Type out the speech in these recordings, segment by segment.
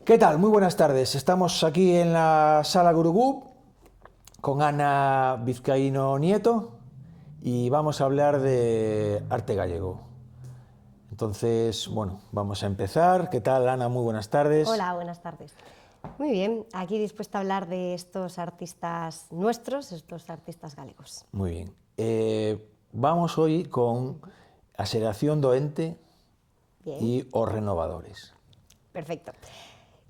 ¿Qué tal? Muy buenas tardes. Estamos aquí en la Sala Gurugú con Ana Vizcaíno Nieto y vamos a hablar de arte gallego. Entonces, bueno, vamos a empezar. ¿Qué tal, Ana? Muy buenas tardes. Hola, buenas tardes. Muy bien, aquí dispuesta a hablar de estos artistas nuestros, estos artistas galegos. Muy bien. Vamos hoy con a xeración do ente Bien, y os renovadores. perfecto.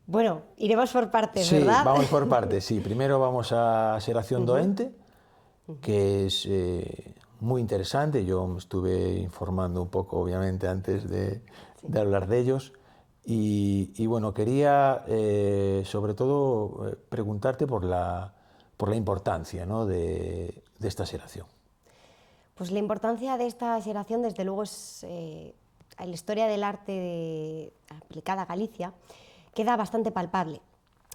Bueno, iremos por partes, Sí, ¿verdad? vamos por partes. Sí, primero vamos a xeración do ente, que es muy interesante. Yo me estuve informando un poco, obviamente, antes de hablar de ellos. Y bueno, quería sobre todo preguntarte por la importancia, ¿no?, de esta xeración. Pues la importancia de esta xeración, desde luego, es en la historia del arte aplicada a Galicia, queda bastante palpable.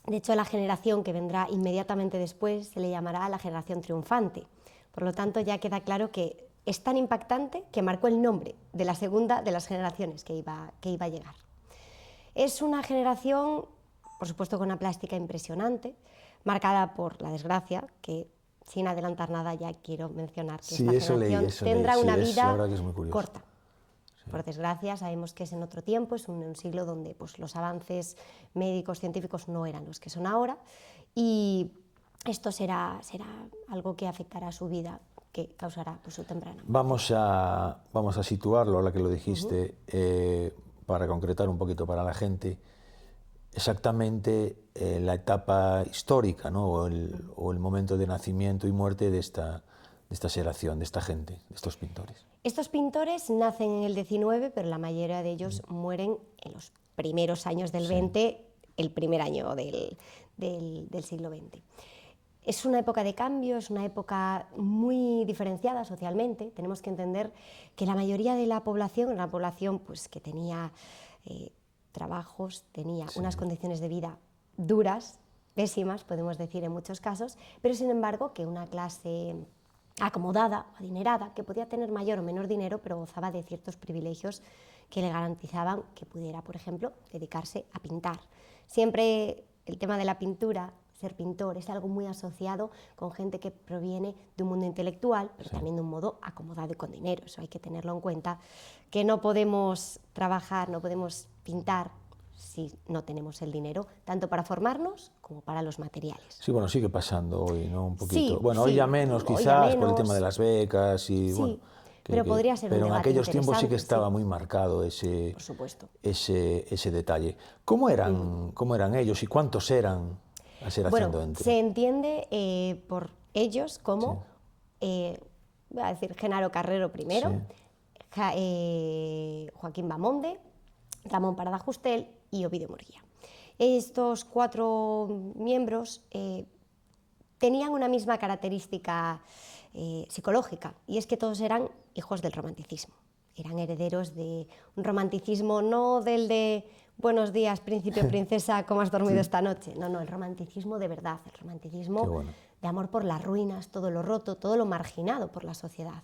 De hecho, la generación que vendrá inmediatamente después se le llamará la generación triunfante. Por lo tanto, ya queda claro que es tan impactante que marcó el nombre de la segunda de las generaciones que iba a llegar. Es una generación, por supuesto, con una plástica impresionante, marcada por la desgracia, que sin adelantar nada ya quiero mencionar que Sí, esta generación tendrá sí, una es la vida verdad que es muy curioso. corta. Por desgracia, sabemos que es en otro tiempo, es un siglo donde pues, los avances médicos, científicos no eran los que son ahora, y esto será algo que afectará a su vida, que causará pues, su temprana muerte. Vamos a situarlo, ahora que lo dijiste, para concretar un poquito para la gente, exactamente la etapa histórica, ¿no?, o el momento de nacimiento y muerte de esta xeración, de esta gente, de estos pintores. Estos pintores nacen en el XIX, pero la mayoría de ellos mueren en los primeros años del XX, el primer año del siglo XX. Es una época de cambio, es una época muy diferenciada socialmente. Tenemos que entender que la mayoría de la población era una población pues, que tenía trabajos, tenía unas condiciones de vida duras, pésimas, podemos decir en muchos casos, pero sin embargo que una clase acomodada, adinerada, que podía tener mayor o menor dinero, pero gozaba de ciertos privilegios que le garantizaban que pudiera, por ejemplo, dedicarse a pintar. Siempre el tema de la pintura, ser pintor, es algo muy asociado con gente que proviene de un mundo intelectual, pero también de un modo acomodado y con dinero. Eso hay que tenerlo en cuenta, que no podemos trabajar, no podemos pintar si no tenemos el dinero, tanto para formarnos como para los materiales. Sí, bueno, sigue pasando hoy, ¿no? Un poquito. Sí, Bueno, hoy ya sí, menos hoy ya quizás por el tema de menos, las becas y bueno, sí, pero podría ser un pero en debate aquellos tiempos sí que interesante, estaba sí, muy marcado ese, por supuesto. ese detalle. ¿Cómo eran ellos y cuántos eran a xeración Bueno, do ente? se entiende por ellos como, voy a decir, Genaro Carrero primero, Joaquín Bamonde, Ramón Parada Justel y Ovidio Murguía. Estos cuatro miembros tenían una misma característica psicológica, y es que todos eran hijos del romanticismo. Eran herederos de un romanticismo, no del de buenos días, príncipe o princesa, ¿cómo has dormido esta noche? No, no, el romanticismo de verdad, el romanticismo de amor por las ruinas, todo lo roto, todo lo marginado por la sociedad.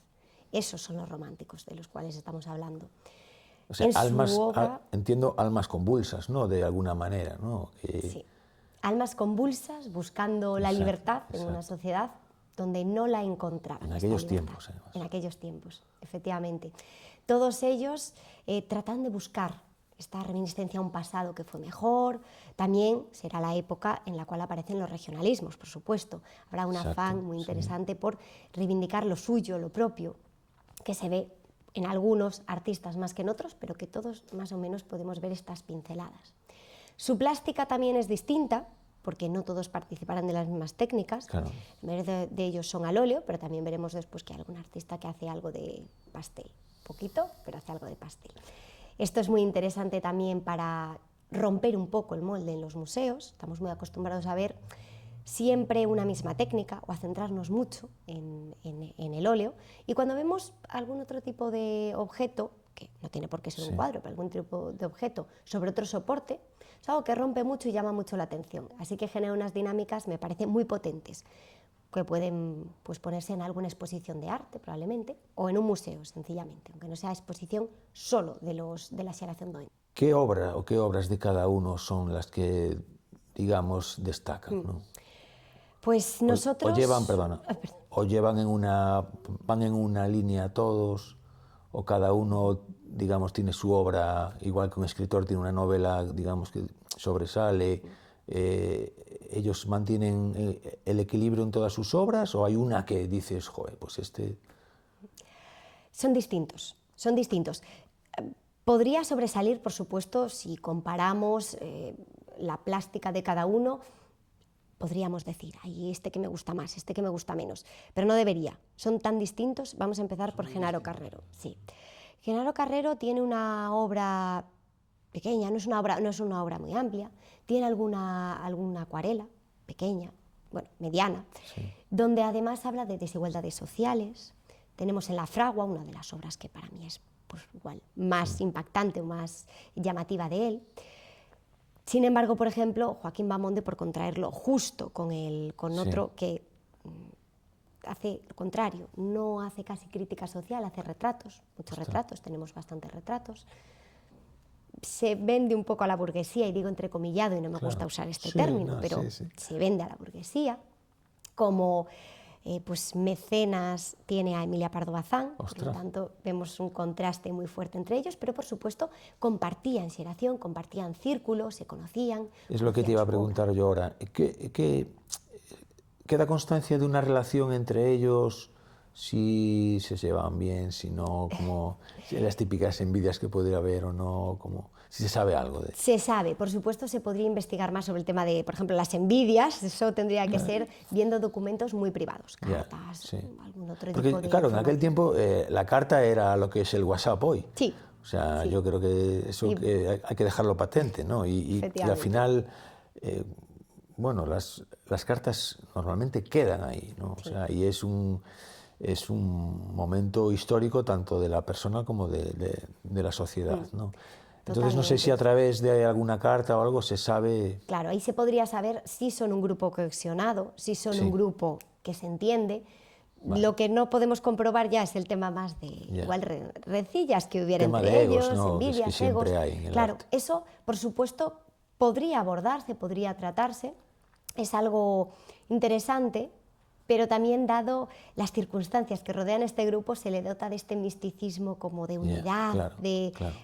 Esos son los románticos de los cuales estamos hablando. O sea, En su obra, entiendo almas convulsas, ¿no? De alguna manera, ¿no? sí, almas convulsas buscando la libertad en una sociedad donde no la encontraban. En aquellos tiempos, además. En aquellos tiempos, efectivamente. Todos ellos tratan de buscar esta reminiscencia a un pasado que fue mejor. También será la época en la cual aparecen los regionalismos, por supuesto. Habrá un afán muy interesante por reivindicar lo suyo, lo propio, que se ve en algunos artistas más que en otros, pero que todos más o menos podemos ver estas pinceladas. Su plástica también es distinta, porque no todos participarán de las mismas técnicas. Claro. La mayoría de ellos son al óleo, pero también veremos después que hay algún artista que hace algo de pastel. Poquito, pero hace algo de pastel. Esto es muy interesante también para romper un poco el molde en los museos. Estamos muy acostumbrados a ver siempre una misma técnica o a centrarnos mucho en el óleo, y cuando vemos algún otro tipo de objeto, que no tiene por qué ser un cuadro, pero algún tipo de objeto sobre otro soporte, es algo que rompe mucho y llama mucho la atención. Así que genera unas dinámicas, me parece, muy potentes, que pueden pues, ponerse en alguna exposición de arte, probablemente, o en un museo, sencillamente, aunque no sea exposición solo de la xeración do ente. ¿qué obra o qué obras de cada uno son las que, digamos, destacan, ¿no? Pues nosotros... O llevan, perdona, o llevan van en una línea todos, o cada uno, digamos, tiene su obra, igual que un escritor tiene una novela, digamos, que sobresale. ¿Ellos mantienen el equilibrio en todas sus obras, o hay una que dices, joder, pues este... Son distintos, son distintos. Podría sobresalir, por supuesto, si comparamos la plástica de cada uno, podríamos decir, ay, este que me gusta más, este que me gusta menos, pero no debería, son tan distintos. Vamos a empezar por Genaro Carrero. Sí. Genaro Carrero tiene una obra pequeña, no es una obra muy amplia, tiene alguna acuarela pequeña, bueno, mediana, sí, donde además habla de desigualdades sociales. Tenemos en La Fragua, una de las obras que para mí es pues, igual más impactante o más llamativa de él. Sin embargo, por ejemplo, Joaquín Bamonde, por contraerlo justo con otro que hace lo contrario, no hace casi crítica social, hace retratos, muchos retratos, tenemos bastantes retratos. Se vende un poco a la burguesía, y digo entrecomillado, y no me gusta usar este término, pero se vende a la burguesía, como pues mecenas tiene a Emilia Pardo Bazán. Por lo tanto vemos un contraste muy fuerte entre ellos, pero por supuesto compartían xeración, compartían círculos, se conocían. Es lo que te iba a preguntar yo ahora. ¿Queda constancia de una relación entre ellos? Si se llevan bien, si no, como las típicas envidias que podría haber o no, como si se sabe algo de... Se sabe, por supuesto se podría investigar más sobre el tema de, por ejemplo, las envidias. Eso tendría que ser viendo documentos muy privados, cartas, algún otro tipo de... Claro, en aquel tiempo la carta era lo que es el WhatsApp hoy. Sí. O sea, yo creo que eso hay que dejarlo patente, ¿no? Y al final, bueno, las cartas normalmente quedan ahí, ¿no? O sea, y es un momento histórico tanto de la persona como de la sociedad, ¿no? Entonces no sé si a través de alguna carta o algo se sabe... Claro, ahí se podría saber si son un grupo cohesionado, si son un grupo que se entiende. Lo que no podemos comprobar ya es el tema más de igual rencillas que hubiera entre ellos, envidias, egos. Claro, eso por supuesto podría abordarse, podría tratarse, es algo interesante. Pero también, dado las circunstancias que rodean este grupo, se le dota de este misticismo como de unidad,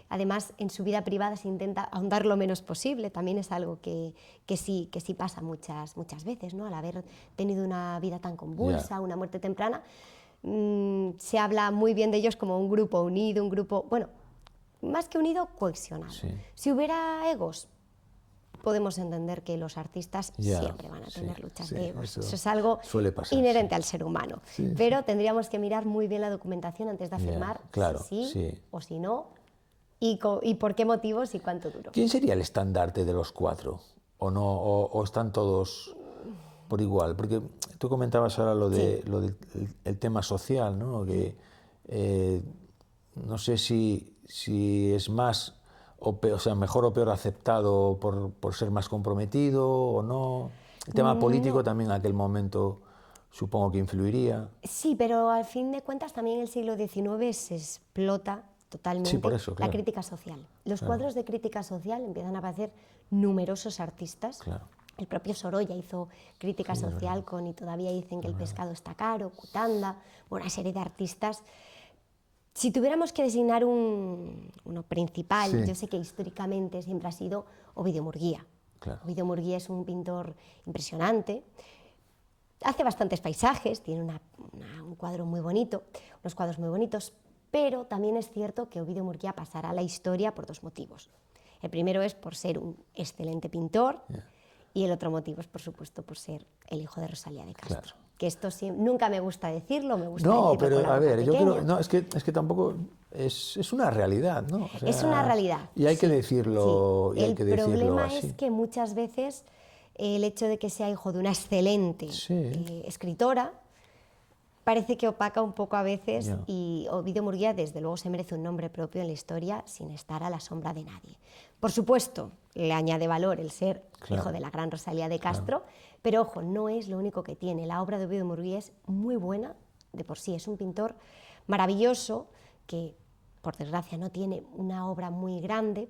además en su vida privada se intenta ahondar lo menos posible, también es algo que sí pasa muchas veces, ¿no? Al haber tenido una vida tan convulsa, una muerte temprana, se habla muy bien de ellos como un grupo unido, un grupo, bueno, más que unido, cohesionado. Si hubiera egos, podemos entender que los artistas siempre van a tener luchas de egos. Eso es algo inherente al ser humano. Pero tendríamos que mirar muy bien la documentación antes de afirmar si sí o si no, y por qué motivos y cuánto duró. ¿Quién sería el estandarte de los cuatro? ¿O no? ¿O están todos por igual? Porque tú comentabas ahora lo del tema social, ¿no? Que no sé si es más... o sea, mejor o peor aceptado por ser más comprometido o no. El tema político también en aquel momento supongo que influiría. Sí, pero al fin de cuentas también en el siglo XIX se explota totalmente la crítica social. Los cuadros de crítica social empiezan a aparecer numerosos artistas. El propio Sorolla hizo crítica social con Y todavía dicen que el pescado está caro, Cutanda, una serie de artistas. Si tuviéramos que designar uno principal, yo sé que históricamente siempre ha sido Ovidio Murguía. Ovidio Murguía es un pintor impresionante, hace bastantes paisajes, tiene un cuadro muy bonito, unos cuadros muy bonitos, pero también es cierto que Ovidio Murguía pasará a la historia por dos motivos. El primero es por ser un excelente pintor y el otro motivo es, por supuesto, por ser el hijo de Rosalía de Castro. Que esto nunca me gusta decirlo, me gusta decirlo pero con la a ver, boca pequeña. yo creo, no, es que tampoco es una realidad, ¿no? O sea, es una realidad. Y hay que decirlo, y hay que decirlo así. El problema es que muchas veces el hecho de que sea hijo de una excelente escritora parece que opaca un poco a veces, y Ovidio Murguía desde luego se merece un nombre propio en la historia sin estar a la sombra de nadie. Por supuesto, le añade valor el ser hijo de la gran Rosalía de Castro, pero ojo, no es lo único que tiene. La obra de Ovidio Murguía es muy buena de por sí, es un pintor maravilloso que, por desgracia, no tiene una obra muy grande,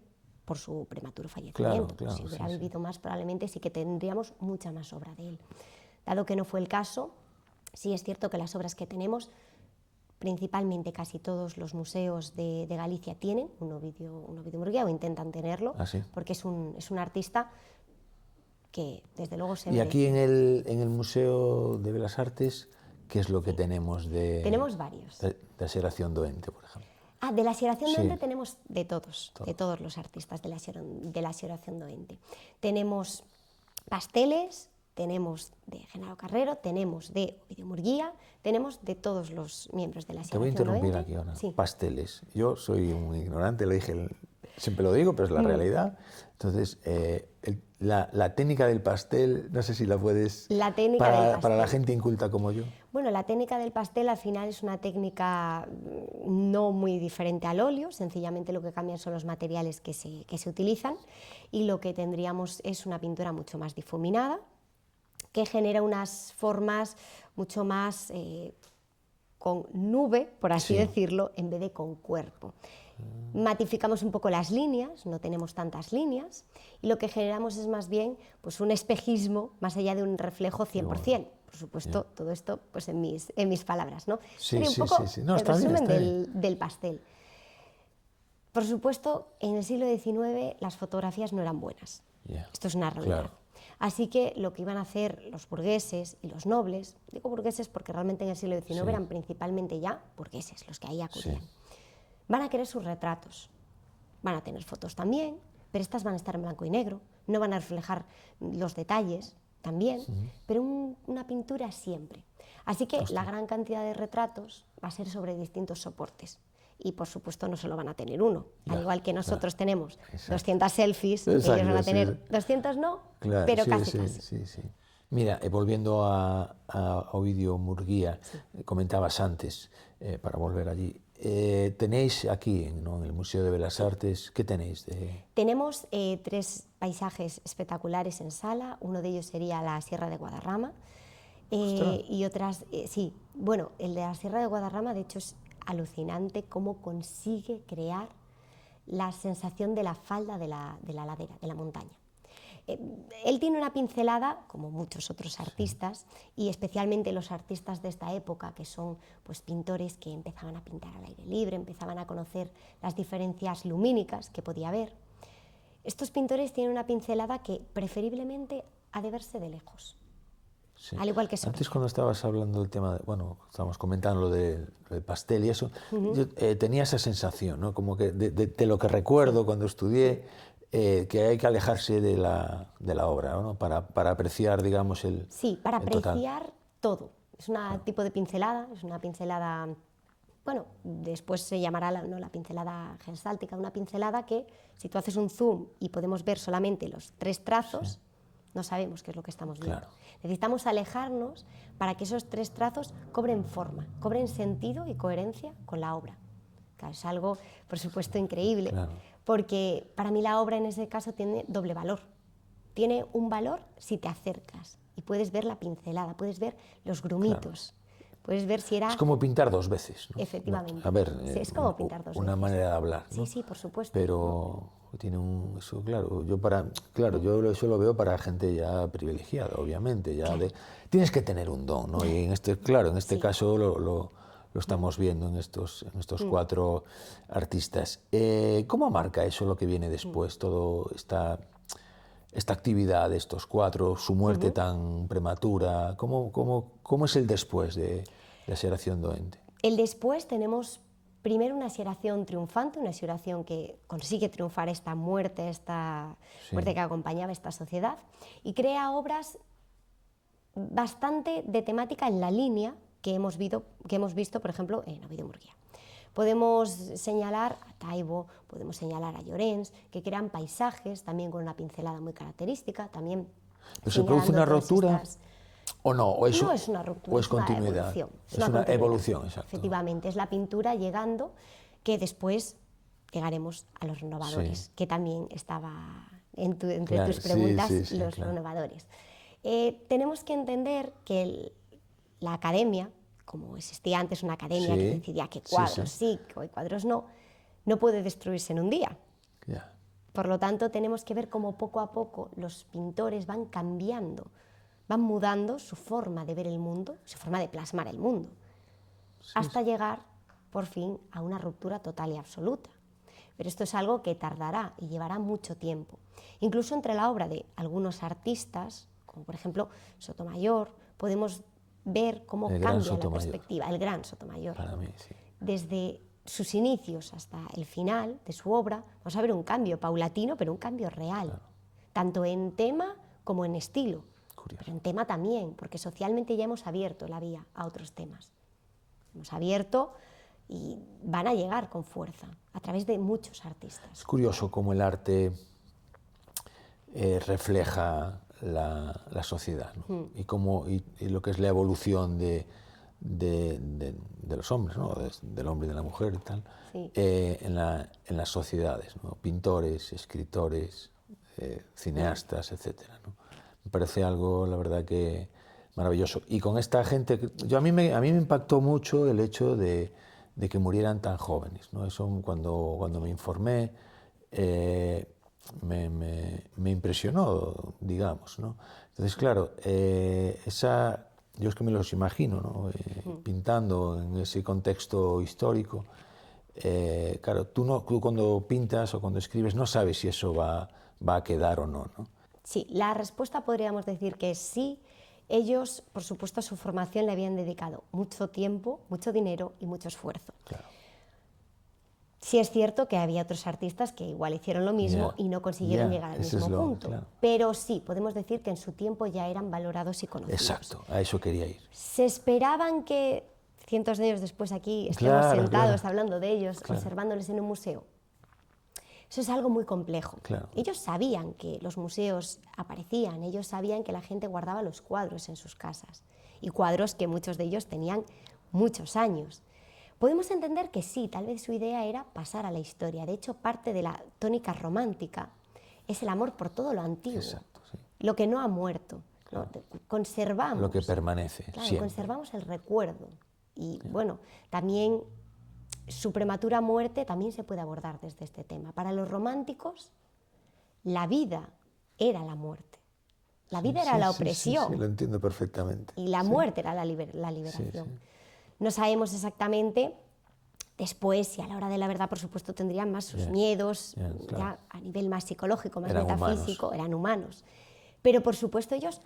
por su prematuro fallecimiento. Claro, si hubiera sí, vivido más, probablemente sí que tendríamos mucha más obra de él. Dado que no fue el caso, sí es cierto que las obras que tenemos, principalmente casi todos los museos de Galicia tienen un Ovidio Murguía o intentan tenerlo, ¿Sí? porque es un artista que desde luego se Y merece. aquí en el Museo de Belas Artes, ¿qué es lo que tenemos de... Tenemos varios. de la Xeración do Ente, por ejemplo? De la Xeración do Sí. Ente tenemos de todos los artistas de la Xeración do Ente. Tenemos pasteles, tenemos de Genaro Carrero, tenemos de Ovidio Murguía, tenemos de todos los miembros de la Te voy a Xeración do interrumpir Ente. aquí ahora. Sí. Pasteles. Yo soy un ignorante, lo dije, siempre lo digo, pero es la realidad. Entonces, la técnica del pastel, no sé si la puedes... La técnica del pastel. Para la gente inculta como yo. Bueno, la técnica del pastel al final es una técnica no muy diferente al óleo, sencillamente lo que cambian son los materiales que se utilizan, y lo que tendríamos es una pintura mucho más difuminada, que genera unas formas mucho más con nube, por así decirlo, en vez de con cuerpo. Matificamos un poco las líneas, no tenemos tantas líneas, y lo que generamos es más bien pues, un espejismo más allá de un reflejo 100%. Por supuesto, todo esto pues, en mis palabras, ¿no? Sí, sería un poco No, el resumen está bien. del pastel. Por supuesto, en el siglo XIX las fotografías no eran buenas. Esto es una realidad. Claro. Así que lo que iban a hacer los burgueses y los nobles, digo burgueses porque realmente en el siglo XIX eran principalmente ya burgueses los que ahí acudían, van a querer sus retratos, van a tener fotos también, pero estas van a estar en blanco y negro, no van a reflejar los detalles también, pero una pintura siempre. Así que la gran cantidad de retratos va a ser sobre distintos soportes. Y por supuesto no solo van a tener uno, al igual que nosotros tenemos 200 selfies, ellos van a tener 200 no, pero casi. Sí. Mira, volviendo a Ovidio Murguía, comentabas antes, para volver allí, tenéis aquí, ¿no?, en el Museo de Belas Artes, ¿qué tenéis? Tenemos 3 paisajes espectaculares en sala, uno de ellos sería la Sierra de Guadarrama, y otras, sí, bueno, el de la Sierra de Guadarrama de hecho es alucinante cómo consigue crear la sensación de la falda de la ladera, de la montaña. Él tiene una pincelada, como muchos otros artistas, y especialmente los artistas de esta época, que son pues, pintores que empezaban a pintar al aire libre, empezaban a conocer las diferencias lumínicas que podía haber. Estos pintores tienen una pincelada que preferiblemente ha de verse de lejos. Sí. Al igual que antes cuando estabas hablando del tema, estábamos comentando lo del pastel y eso, yo tenía esa sensación, ¿no? Como que de lo que recuerdo cuando estudié, que hay que alejarse de la obra, ¿no? Para apreciar, digamos, el Sí, para apreciar total. todo. Es un tipo de pincelada, es una pincelada, bueno, después se llamará la pincelada gestáltica, una pincelada que si tú haces un zoom y podemos ver solamente los 3 trazos, no sabemos qué es lo que estamos viendo. Claro. Necesitamos alejarnos para que esos 3 trazos cobren forma, cobren sentido y coherencia con la obra. Claro, es algo, por supuesto, increíble, porque para mí la obra en ese caso tiene doble valor. Tiene un valor si te acercas y puedes ver la pincelada, puedes ver los grumitos, puedes ver si era... Es como pintar 2 veces, ¿no? Efectivamente. A ver, Sí, es como pintar 2 veces. Una manera de hablar, ¿no? Sí, por supuesto. Pero tiene eso, claro, yo eso lo veo para gente ya privilegiada, obviamente, tienes que tener un don, ¿no? Y en este caso lo estamos viendo en estos 4 artistas. ¿Cómo marca eso lo que viene después, toda esta actividad de estos 4, su muerte tan prematura? ¿Cómo es el después de la Xeración do Ente? El después tenemos primero una xeración triunfante, una xeración que consigue triunfar esta muerte que acompañaba esta sociedad, y crea obras bastante de temática en la línea que hemos visto, por ejemplo, en Ovidio Murguía. Podemos señalar a Taibo, podemos señalar a Llorens, que crean paisajes también con una pincelada muy característica, también. ¿Pero se produce una rotura o no? No es una ruptura, ¿o es continuidad? Es una evolución, exacto. Efectivamente, es la pintura llegando, que después llegaremos a los renovadores, que también estaba entre tus preguntas, los renovadores. Tenemos que entender que la academia, como existía antes una academia que decidía qué cuadros sí, qué cuadros no puede destruirse en un día. Por lo tanto, tenemos que ver cómo poco a poco los pintores van cambiando, van mudando su forma de ver el mundo, su forma de plasmar el mundo, hasta llegar, por fin, a una ruptura total y absoluta. Pero esto es algo que tardará y llevará mucho tiempo. Incluso entre la obra de algunos artistas, como por ejemplo Sotomayor, podemos ver cómo cambia la perspectiva, el gran Sotomayor. Para mí, sí. Desde sus inicios hasta el final de su obra, vamos a ver un cambio paulatino, pero un cambio real, claro, tanto en tema como en estilo. Curioso. Pero en tema también, porque socialmente ya hemos abierto la vía a otros temas. Hemos abierto y van a llegar con fuerza a través de muchos artistas. Es curioso cómo el arte refleja la sociedad, ¿no? y lo que es la evolución de los hombres, ¿no? Del hombre y de la mujer y tal, sí, en las sociedades, ¿no? Pintores, escritores, cineastas, etcétera, ¿no? Me parece algo, la verdad, que maravilloso. Y con esta gente, a mí me impactó mucho el hecho de que murieran tan jóvenes, ¿no? Eso cuando me informé me impresionó, digamos, ¿no? Entonces, claro, yo es que me los imagino, ¿no? Pintando en ese contexto histórico. Claro, tú cuando pintas o cuando escribes no sabes si eso va a quedar o no, ¿no? Sí, la respuesta podríamos decir que sí. Ellos, por supuesto, a su formación le habían dedicado mucho tiempo, mucho dinero y mucho esfuerzo. Claro. Sí es cierto que había otros artistas que igual hicieron lo mismo y no consiguieron llegar al mismo punto. Claro. Pero sí, podemos decir que en su tiempo ya eran valorados y conocidos. Exacto, a eso quería ir. Se esperaban que cientos de años después aquí estemos sentados hablando de ellos, observándoles en un museo. Eso es algo muy complejo. Claro. Ellos sabían que los museos aparecían, ellos sabían que la gente guardaba los cuadros en sus casas, y cuadros que muchos de ellos tenían muchos años. Podemos entender que sí, tal vez su idea era pasar a la historia. De hecho, parte de la tónica romántica es el amor por todo lo antiguo. Exacto, sí. Lo que no ha muerto. Claro. ¿No? Conservamos. Lo que permanece, claro, siempre. Conservamos el recuerdo. Y bueno, también su prematura muerte también se puede abordar desde este tema. Para los románticos, la vida era la muerte. La vida era la opresión. Sí, lo entiendo perfectamente. Y la muerte era la liberación. Sí. No sabemos exactamente después, y a la hora de la verdad, por supuesto, tendrían más sus miedos, claro, ya a nivel más psicológico, más metafísico, eran humanos. Pero, por supuesto, ellos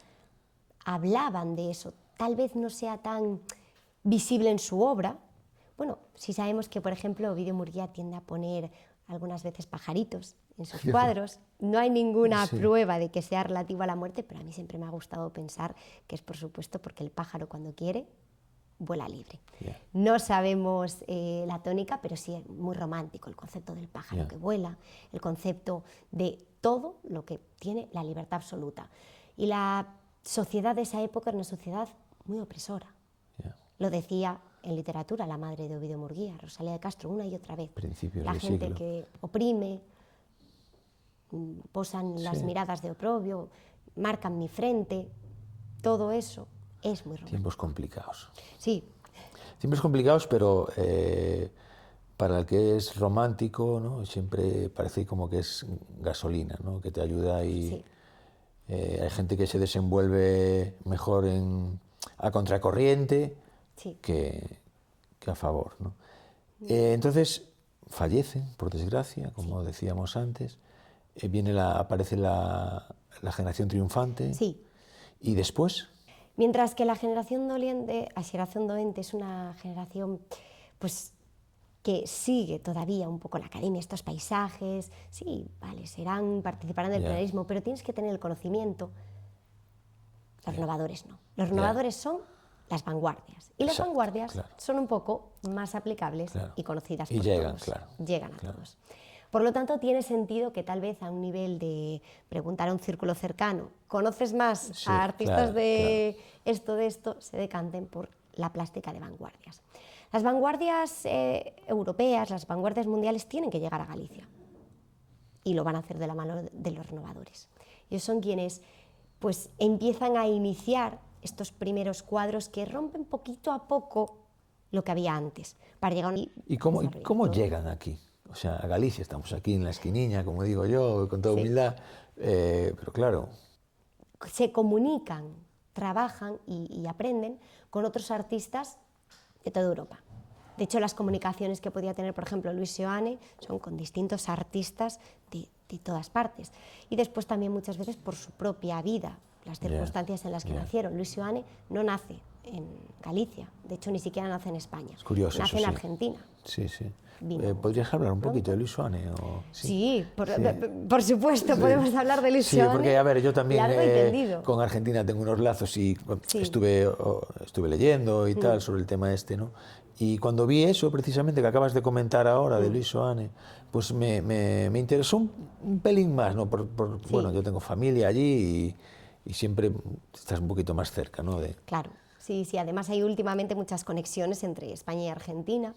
hablaban de eso. Tal vez no sea tan visible en su obra. Bueno, sí sabemos que, por ejemplo, Ovidio Murguía tiende a poner algunas veces pajaritos en sus cuadros. No hay ninguna prueba de que sea relativo a la muerte, pero a mí siempre me ha gustado pensar que es, por supuesto, porque el pájaro, cuando quiere, vuela libre. No sabemos la tónica, pero sí es muy romántico el concepto del pájaro que vuela, el concepto de todo lo que tiene la libertad absoluta. Y la sociedad de esa época era una sociedad muy opresora. Lo decía en literatura la madre de Ovidio Murguía, Rosalía de Castro, una y otra vez. Principios la del gente siglo. que oprime, posan las miradas de oprobio, marcan mi frente, todo eso es muy romántico. Tiempos complicados. Sí. Tiempos complicados, pero para el que es romántico, ¿no? Siempre parece como que es gasolina, ¿no? Que te ayuda y hay gente que se desenvuelve mejor a contracorriente que a favor, ¿no? Entonces fallecen, por desgracia, como decíamos antes. Aparece la generación triunfante. Sí. ¿Y después? Mientras que la generación doliente, a xeración doente, es una generación pues, que sigue todavía un poco la academia, estos paisajes, sí, vale, participarán del plenarismo, pero tienes que tener el conocimiento. Los renovadores no. Los renovadores son las vanguardias. Y las vanguardias son un poco más aplicables y conocidas por llegan, todos. Llegan a todos. Por lo tanto, tiene sentido que tal vez a un nivel de preguntar a un círculo cercano, ¿conoces más a artistas de esto, se decanten por la plástica de vanguardias? Las vanguardias europeas, las vanguardias mundiales tienen que llegar a Galicia y lo van a hacer de la mano de los renovadores. Ellos son quienes pues, empiezan a iniciar estos primeros cuadros que rompen poquito a poco lo que había antes. Para llegar ¿Y cómo llegan aquí? o sea, a Galicia, estamos aquí en la esquiniña, como digo yo, con toda humildad, pero claro. Se comunican, trabajan y aprenden con otros artistas de toda Europa. De hecho, las comunicaciones que podía tener, por ejemplo, Luis Seoane son con distintos artistas de todas partes. Y después también muchas veces por su propia vida, las circunstancias en las que nacieron. Luis Seoane no nace en Galicia, de hecho ni siquiera nace en España. Es curioso, nace eso en sí. Argentina. Sí, sí. Vino ¿Podrías hablar un poquito pronto. de Luis Seoane? Sí, por supuesto, podemos hablar de Luis Seoane. Sí, porque a ver, yo también largo y tendido. con Argentina tengo unos lazos y Sí. estuve leyendo y tal sobre el tema este, ¿no? Y cuando vi eso precisamente que acabas de comentar ahora de Luis Seoane, pues me interesó un pelín más, ¿no? Sí. Bueno, yo tengo familia allí y siempre estás un poquito más cerca, ¿no? Claro, sí, sí, además hay últimamente muchas conexiones entre España y Argentina.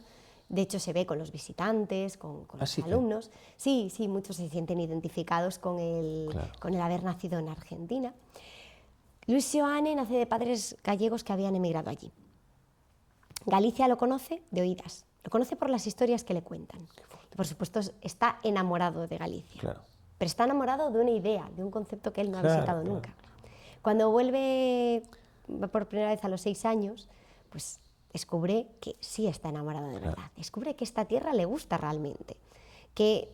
De hecho, se ve con los visitantes, con los alumnos. Sí, sí, muchos se sienten identificados con el haber nacido en Argentina. Luis Seoane nace de padres gallegos que habían emigrado allí. Galicia lo conoce de oídas, lo conoce por las historias que le cuentan. Por supuesto, está enamorado de Galicia, Claro. pero está enamorado de una idea, de un concepto que él no ha visitado Claro. nunca. Cuando vuelve por primera vez a los 6 años, pues descubre que sí está enamorado de verdad, descubre que esta tierra le gusta realmente, que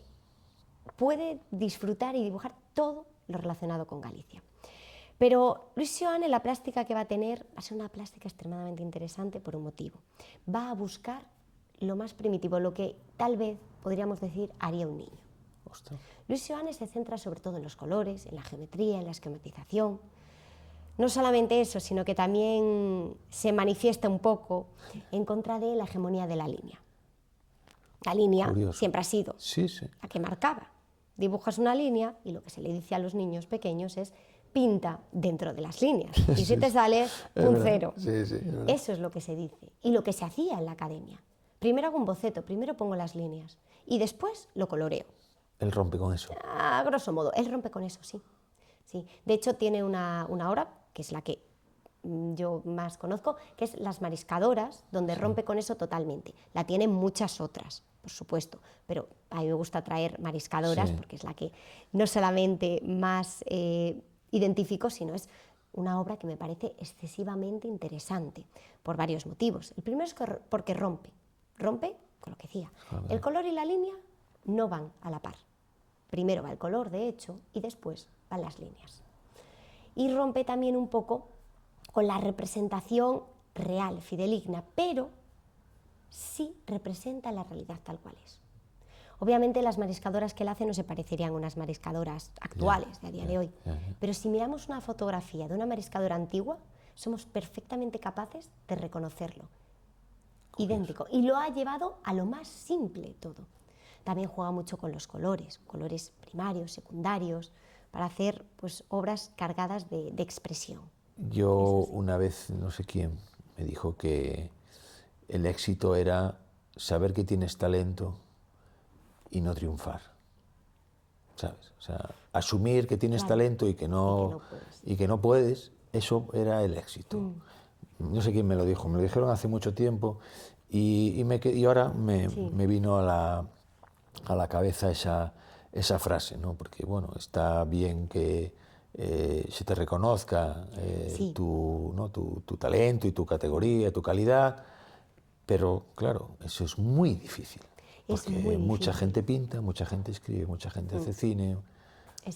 puede disfrutar y dibujar todo lo relacionado con Galicia. Pero Luis Seoane, la plástica que va a tener, va a ser una plástica extremadamente interesante por un motivo. Va a buscar lo más primitivo, lo que tal vez podríamos decir haría un niño. Ostras. Luis Seoane se centra sobre todo en los colores, en la geometría, en la esquematización. No solamente eso, sino que también se manifiesta un poco en contra de la hegemonía de la línea. La línea siempre ha sido la que marcaba. Dibujas una línea y lo que se le dice a los niños pequeños es pinta dentro de las líneas y si te sale un 0. Eso es lo que se dice y lo que se hacía en la academia. Primero hago un boceto, primero pongo las líneas y después lo coloreo. Él rompe con eso. A grosso modo, él rompe con eso, sí. Sí. De hecho, tiene una obra, que es la que yo más conozco, que es Las Mariscadoras, donde rompe con eso totalmente. La tienen muchas otras, por supuesto, pero a mí me gusta traer Mariscadoras porque es la que no solamente más identifico, sino es una obra que me parece excesivamente interesante por varios motivos. El primero es porque rompe con lo que decía. El color y la línea no van a la par. Primero va el color, de hecho, y después van las líneas. Y rompe también un poco con la representación real, fideligna, pero sí representa la realidad tal cual es. Obviamente las mariscadoras que él hace no se parecerían a unas mariscadoras actuales de a día de hoy, pero si miramos una fotografía de una mariscadora antigua, somos perfectamente capaces de reconocerlo. Idéntico. Y lo ha llevado a lo más simple todo. También juega mucho con los colores primarios, secundarios, para hacer pues, obras cargadas de expresión. Yo una vez, no sé quién, me dijo que el éxito era saber que tienes talento y no triunfar, ¿sabes? O sea, asumir que tienes talento y que no puedes, eso era el éxito. No sé quién me lo dijo, me lo dijeron hace mucho tiempo y ahora me vino a la cabeza esa frase, ¿no? Porque, bueno, está bien que se te reconozca tu talento y tu categoría, tu calidad, pero, claro, eso es muy difícil. Porque mucha gente pinta, mucha gente escribe, mucha gente hace cine,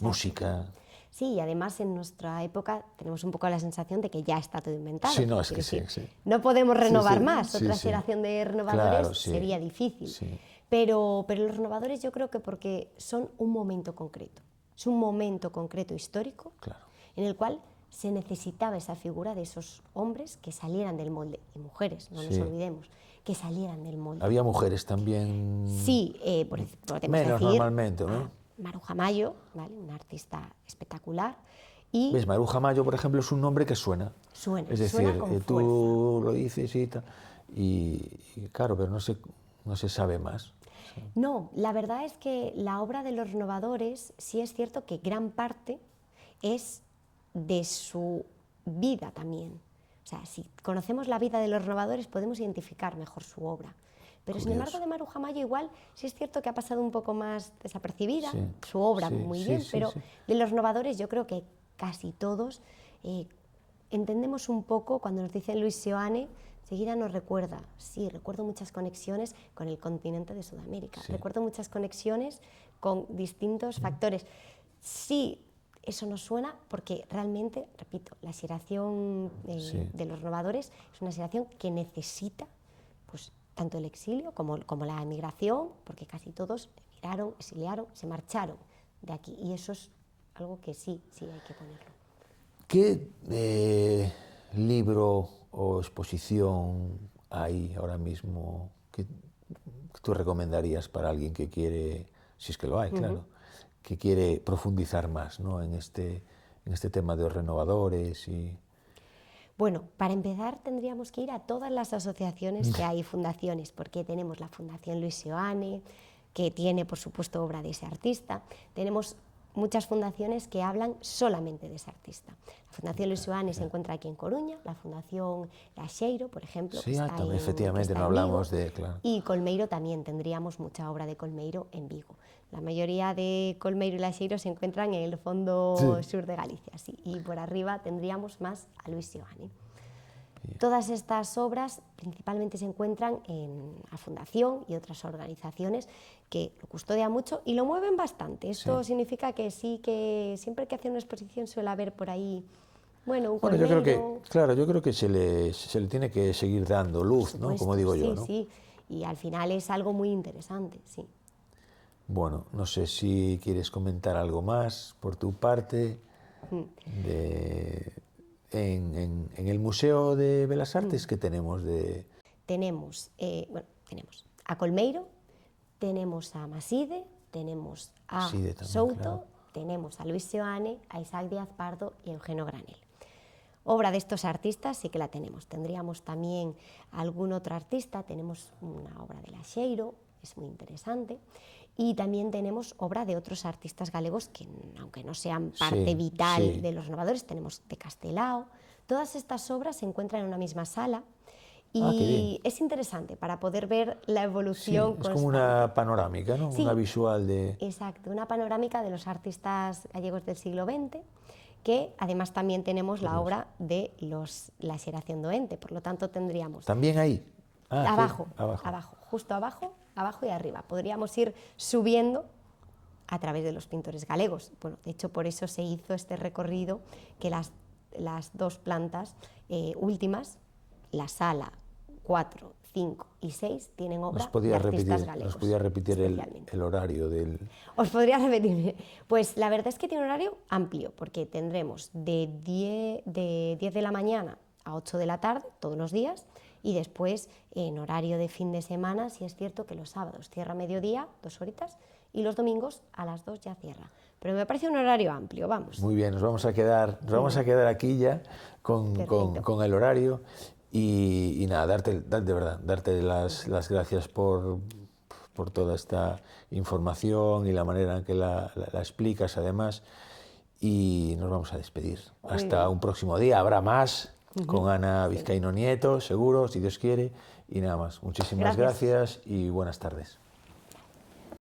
música. Sí, y además en nuestra época tenemos un poco la sensación de que ya está todo inventado. Sí, no, es que sí. No podemos renovar más, otra generación de renovadores sería difícil. Sí. Pero los renovadores yo creo que porque son un momento concreto, es un momento concreto histórico en el cual se necesitaba esa figura de esos hombres que salieran del molde, y mujeres, no nos olvidemos, que salieran del molde. ¿Había mujeres también? Sí, podemos menos decir, normalmente, ¿no? Maruja Mayo, ¿vale? Una artista espectacular. Y ¿ves? Maruja Mayo, por ejemplo, es un nombre que suena. Es decir, suena con tú lo dices y tal, y claro, pero no se sabe más. No, la verdad es que la obra de los renovadores sí es cierto que gran parte es de su vida también. O sea, si conocemos la vida de los renovadores podemos identificar mejor su obra. Pero sin embargo de Maruja Mayo igual sí es cierto que ha pasado un poco más desapercibida, Sí, su obra sí, muy sí, bien, sí, pero sí. de los novadores yo creo que casi todos entendemos un poco cuando nos dicen Luis Seoane, enseguida nos recuerda, sí, recuerdo muchas conexiones con el continente de Sudamérica, Sí. recuerdo muchas conexiones con distintos factores. Sí, eso nos suena porque realmente, repito, la xeración Sí. de los novadores es una xeración que necesita pues, tanto el exilio como la emigración, porque casi todos emigraron, exiliaron, se marcharon de aquí, y eso es algo que sí hay que ponerlo. ¿Qué libro o exposición hay ahora mismo que tú recomendarías para alguien que quiere, si es que lo hay, claro, que quiere profundizar más, ¿no?, en este tema de los renovadores? Bueno, para empezar tendríamos que ir a todas las asociaciones que hay, fundaciones, porque tenemos la Fundación Luis Seoane, que tiene, por supuesto, obra de ese artista. Tenemos muchas fundaciones que hablan solamente de ese artista. La Fundación Luis Seoane se encuentra aquí en Coruña, la Fundación Laxeiro, por ejemplo, Sí, que está también, en, efectivamente, que está no en Vigo, hablamos de, claro. y Colmeiro también, tendríamos mucha obra de Colmeiro en Vigo. La mayoría de Colmeiro y Laxeiro se encuentran en el fondo sur de Galicia, sí, y por arriba tendríamos más a Luis Seoane. Todas estas obras principalmente se encuentran en la Fundación y otras organizaciones que lo custodian mucho y lo mueven bastante. Esto significa que sí, que siempre que hace una exposición suele haber por ahí, bueno, un Bueno, yo creo que, colmeiro. claro, yo creo que se le tiene que seguir dando luz, ¿no?, como digo yo, ¿no? Sí, y al final es algo muy interesante, sí. Bueno, no sé si quieres comentar algo más por tu parte. En el Museo de Bellas Artes, ¿qué tenemos de...? Tenemos a Colmeiro, tenemos a Maside, tenemos a Maside también, Souto, claro. tenemos a Luis Seoane, a Isaac Díaz Pardo y a Eugenio Granel. Obra de estos artistas sí que la tenemos. Tendríamos también algún otro artista, tenemos una obra de Laxeiro, es muy interesante, y también tenemos obra de otros artistas galegos que, aunque no sean parte vital de los renovadores, tenemos de Castelao. Todas estas obras se encuentran en una misma sala y es interesante para poder ver la evolución es como una panorámica, ¿no? Sí, una visual de... Exacto, una panorámica de los artistas gallegos del siglo XX, que además también tenemos la obra de la xeración do Ente, por lo tanto tendríamos... ¿También ahí? Abajo, justo abajo y arriba. Podríamos ir subiendo a través de los pintores galegos. Bueno, de hecho, por eso se hizo este recorrido, que las dos plantas últimas, la sala 4, 5 y 6, tienen obra de artistas galegos. ¿Nos podía repetir el horario del...? Os podría repetir. Pues la verdad es que tiene un horario amplio, porque tendremos de 10 de la mañana a 8 de la tarde, todos los días, y después en horario de fin de semana, sí es cierto que los sábados cierra a mediodía, 2 horitas, y los domingos a las 2 ya cierra. Pero me parece un horario amplio, vamos. Muy bien, nos vamos a quedar aquí ya con el horario y nada, darte las gracias por toda esta información y la manera en que la explicas además, y nos vamos a despedir. Hasta un próximo día, habrá más con Ana Vizcaíno Nieto, seguro, si Dios quiere, y nada más. Muchísimas gracias y buenas tardes.